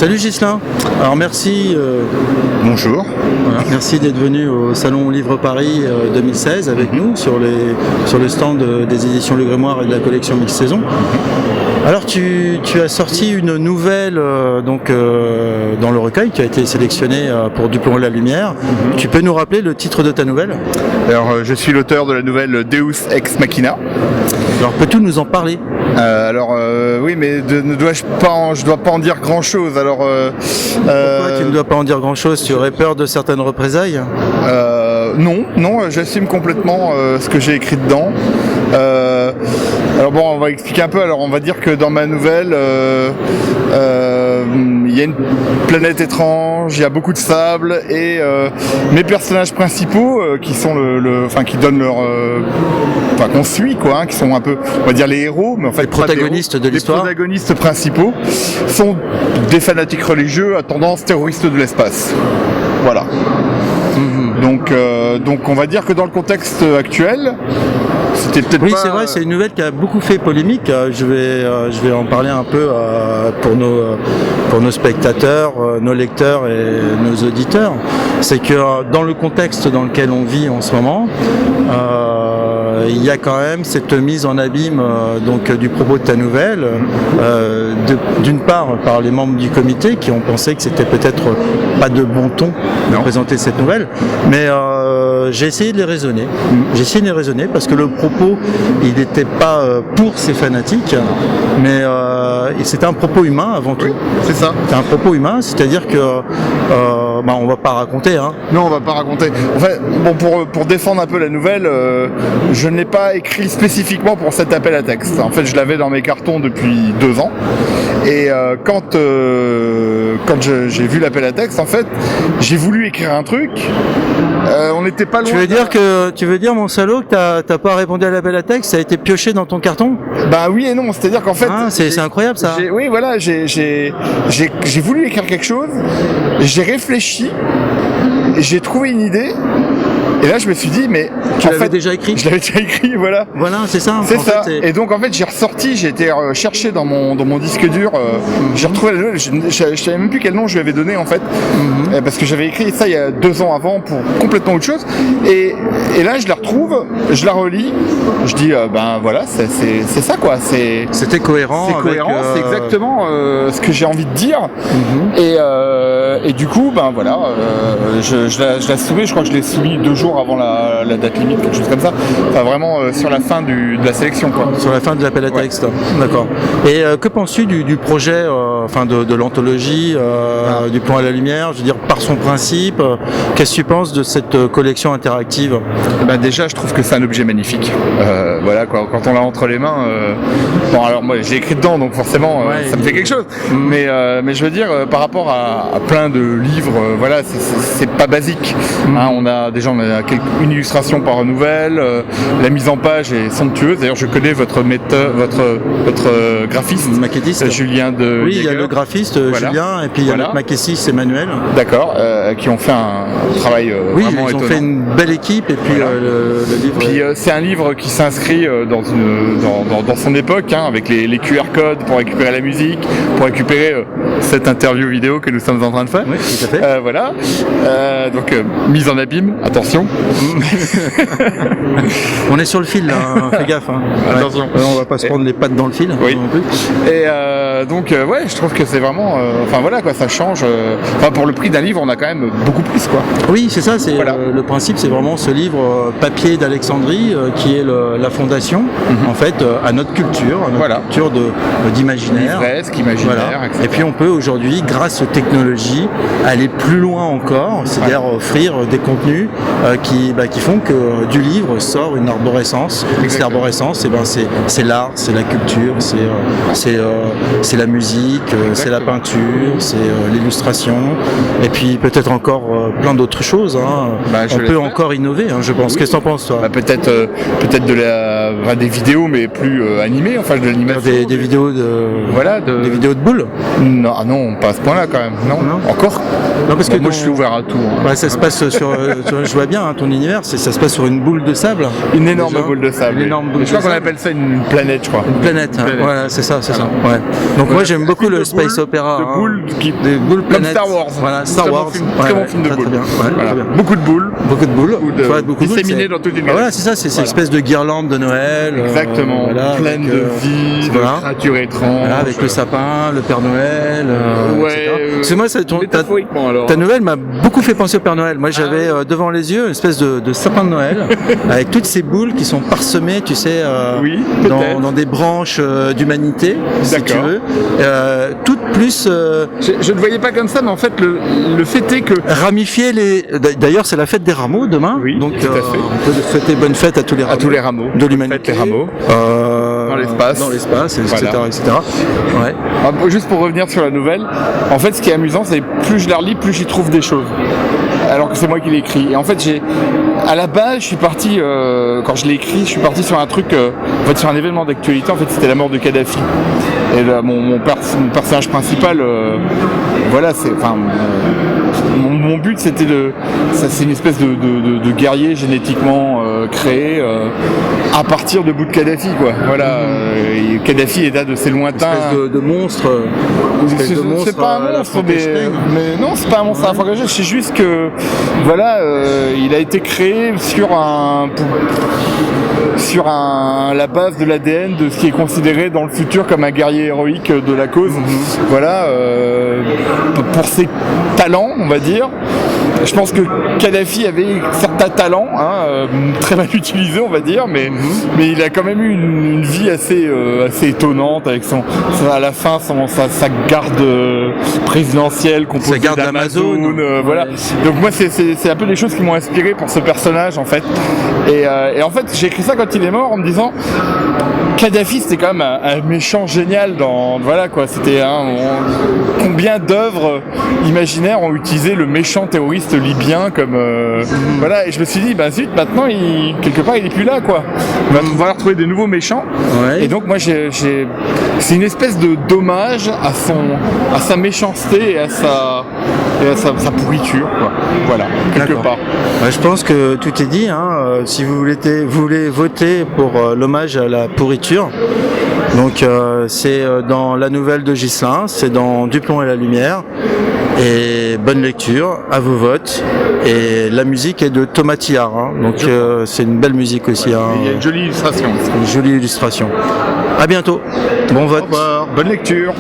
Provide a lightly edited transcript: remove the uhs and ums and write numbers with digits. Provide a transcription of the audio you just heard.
Salut Ghislain. Alors merci. Bonjour. Voilà, merci d'être venu au Salon Livre Paris 2016 avec nous sur le stand des éditions Le Grimoire et de la collection Mille Saisons. Alors tu as sorti une nouvelle dans le recueil qui a été sélectionnée pour Du plomb et la lumière. Tu peux nous rappeler le titre de ta nouvelle? Alors je suis l'auteur de la nouvelle Deus Ex Machina. Alors peux-tu nous en parler? Oui, mais je dois pas en dire grand chose. Pourquoi tu ne dois pas en dire grand chose? Tu aurais peur de certaines représailles? Non, j'assume complètement ce que j'ai écrit dedans. Alors bon, on va expliquer un peu. Alors on va dire que dans ma nouvelle, il y a une planète étrange, il y a beaucoup de sable et mes personnages principaux qui sont qui donnent leur, qu'on suit quoi, qui sont un peu, on va dire les héros, mais en fait les protagonistes de l'histoire. Les protagonistes principaux sont des fanatiques religieux à tendance terroriste de l'espace. Voilà. Donc on va dire que dans le contexte actuel, c'était peut-être oui, c'est vrai, c'est une nouvelle qui a beaucoup fait polémique. Je vais en parler un peu pour nos spectateurs, nos lecteurs et nos auditeurs. C'est que dans le contexte dans lequel on vit en ce moment, il y a quand même cette mise en abîme du propos de ta nouvelle, d'une part par les membres du comité qui ont pensé que c'était peut-être pas de bon ton de présenter cette nouvelle, mais j'ai essayé de les raisonner. J'ai essayé de les raisonner parce que le propos, il n'était pas pour ces fanatiques, mais c'était un propos humain avant tout. Oui, c'est ça. C'est un propos humain, c'est-à-dire que on va pas raconter. Hein. Non, on va pas raconter. En fait, pour défendre un peu la nouvelle, je ne l'ai pas écrit spécifiquement pour cet appel à texte. En fait, je l'avais dans mes cartons depuis 2 ans. Et quand j'ai vu l'appel à texte, en fait, j'ai voulu écrire un truc. On n'était pas loin. Tu veux dire, mon salaud, que t'as pas répondu à l'appel à texte, ça a été pioché dans ton carton? Bah oui et non, c'est-à-dire qu'en fait, c'est incroyable ça. Oui, voilà, j'ai voulu écrire quelque chose, j'ai réfléchi, j'ai trouvé une idée. Et là, je me suis dit, mais tu l'avais déjà écrit? Je l'avais déjà écrit, voilà. Voilà, c'est ça. C'est ça. Et donc, en fait, j'ai ressorti, j'ai été chercher dans mon disque dur, j'ai retrouvé la nouvelle, je savais même plus quel nom je lui avais donné, en fait, parce que j'avais écrit ça il y a 2 ans avant pour complètement autre chose. Et là, je la retrouve, je la relis, je dis, voilà, c'est ça, quoi. C'était cohérent. C'est cohérent, c'est exactement ce que j'ai envie de dire. Et du coup, voilà, je l'ai soumis, je crois que je l'ai soumis 2 jours avant la date limite, quelque chose comme ça. Enfin, vraiment sur la fin de la sélection, quoi. Sur la fin de l'appel à texte. D'accord. Et que penses-tu du projet, de l'anthologie, du plomb à la lumière, je veux dire, par son principe, qu'est-ce que tu penses de cette collection interactive? Déjà, je trouve que c'est un objet magnifique. Voilà, quoi. Quand on l'a entre les mains, alors moi j'ai écrit dedans, donc forcément ça me fait quelque chose. Mais je veux dire, par rapport à plein de livres, voilà, c'est pas basique. On a une illustration par nouvelle, la mise en page est somptueuse. D'ailleurs, je connais votre graphiste, maquettiste, Julien de. Oui, il y a le graphiste Julien, et puis il y a notre maquettiste Emmanuel. D'accord, qui ont fait un travail vraiment étonnant. Ils ont fait une belle équipe, et puis le livre. Puis c'est un livre qui s'inscrit dans son époque, avec les QR codes pour récupérer la musique, pour récupérer cette interview vidéo que nous sommes en train de faire. Oui, tout à fait. Voilà. Donc mise en abîme, attention. On est sur le fil là, fais gaffe. Attention. On va pas se prendre les pattes dans le fil. Oui. Non plus. Et je trouve que c'est vraiment, voilà quoi, ça change. Pour le prix d'un livre, on a quand même beaucoup plus, quoi. Oui, c'est ça. C'est le principe, c'est vraiment ce livre papier d'Alexandrie qui est la fondation, en fait, à notre culture, culture d'imaginaire. Livresque, imaginaire, etc. Et puis on peut aujourd'hui, grâce aux technologies, aller plus loin encore, c'est-à-dire offrir des contenus qui font que du livre sort une arborescence. Cette arborescence, c'est l'art, c'est la culture, c'est la musique, c'est la peinture, c'est l'illustration, et puis peut-être encore plein d'autres choses. On peut encore innover, je pense. Oui. Qu'est-ce que t'en penses, toi? Peut-être des vidéos, mais plus animées, de l'animation. Des vidéos des vidéos de boules? Non, pas à ce point-là quand même. Non. Encore. Non, parce que moi je suis ouvert à tout. Ça se passe je vois bien ton univers, ça se passe sur une boule de sable. Une énorme boule de sable. Une énorme boule de sable. Je crois qu'on appelle ça une planète, je crois. Une planète. Voilà, c'est ça. Ouais. Donc moi j'aime beaucoup le space opéra. De boules, des boules comme planètes. Star Wars. Voilà, Star Wars. Très bon film de boules. Très bien. Voilà. Très bien. Beaucoup de boules. Beaucoup de boules. Beaucoup de disséminées dans toute une Voilà, c'est ça, c'est cette espèce de guirlande de Noël. Exactement. Pleine de vie, de créatures étranges. Voilà, avec le sapin, le Père Noël. Ouais. C'est moi, ta nouvelle m'a beaucoup fait penser au Père Noël. Moi, j'avais devant les yeux une espèce de sapin de Noël avec toutes ces boules qui sont parsemées, tu sais, dans des branches d'humanité, si tu veux. Toutes plus. Je ne voyais pas comme ça, mais en fait, le fait est que ramifier les. D'ailleurs, c'est la fête des rameaux demain. Oui, donc tout à fait. on peut souhaiter bonne fête à tous les rameaux. À tous les rameaux. De l'humanité. Les rameaux. Dans l'espace, etc. Voilà. etc. Ouais. Juste pour revenir sur la nouvelle, en fait, ce qui est amusant, c'est plus je la relis, plus j'y trouve des choses. Alors que c'est moi qui l'ai écrit. Et en fait, à la base, je suis parti, quand je l'ai écrit, je suis parti sur un truc, en fait, sur un événement d'actualité. En fait, c'était la mort de Kadhafi. Et là, mon personnage principal, voilà, mon but, c'était c'est une espèce de guerrier génétiquement créé à partir de bout de Kadhafi, quoi. Voilà, Kadhafi est là de ses lointains. Une espèce de monstre. C'est pas un monstre, mais non, c'est pas un monstre à la Frankenstein. C'est juste que, voilà, il a été créé sur la base de l'ADN de ce qui est considéré dans le futur comme un guerrier héroïque de la cause. Voilà, pour ses talents, on va dire. Je pense que Kadhafi avait certains talents, très mal utilisés, on va dire, mais il a quand même eu une vie assez étonnante avec à la fin sa garde présidentielle composée d'Amazon. Voilà. Donc moi c'est un peu des choses qui m'ont inspiré pour ce personnage en fait. Et en fait j'ai écrit ça quand il est mort en me disant Kadhafi c'était quand même un méchant génial voilà quoi, c'était combien d'œuvres imaginaires ont utilisé le méchant terroriste libyen comme voilà, et je me suis dit zut, maintenant quelque part il est plus là quoi. On va pouvoir trouver des nouveaux méchants. Ouais. Et donc moi c'est une espèce de dommage à sa méchanceté et à sa pourriture quoi. Voilà, quelque part. Je pense que tout est dit si vous voulez voter pour l'hommage à la pourriture. Donc c'est dans la nouvelle de Ghislain, c'est dans Du plomb et la lumière. Et bonne lecture, à vos votes. Et la musique est de Thomas Tillard, donc c'est une belle musique aussi. Il y a une jolie illustration. Une jolie illustration. À bientôt. Bon vote. Au revoir. Bonne lecture.